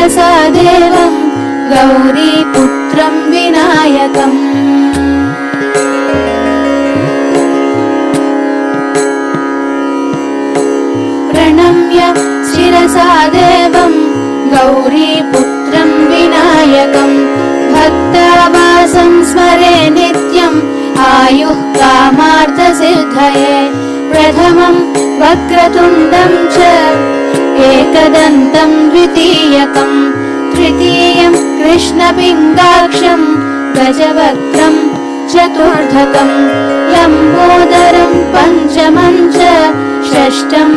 शिरसा देवं गौरीपुत्रं विनायकम् प्रणम्य शिरसा देवं गौरीपुत्रं विनायकं भक्तावासं स्मरे नित्यम् आयुः कामार्थसिद्धये प्रथमं वक्रतुण्डं च एकदन्तं द्वितीयकं तृतीयं कृष्णपिङ्गाक्षं गजवक्त्रं चतुर्थकं लम्बोदरं पञ्चमं च षष्ठं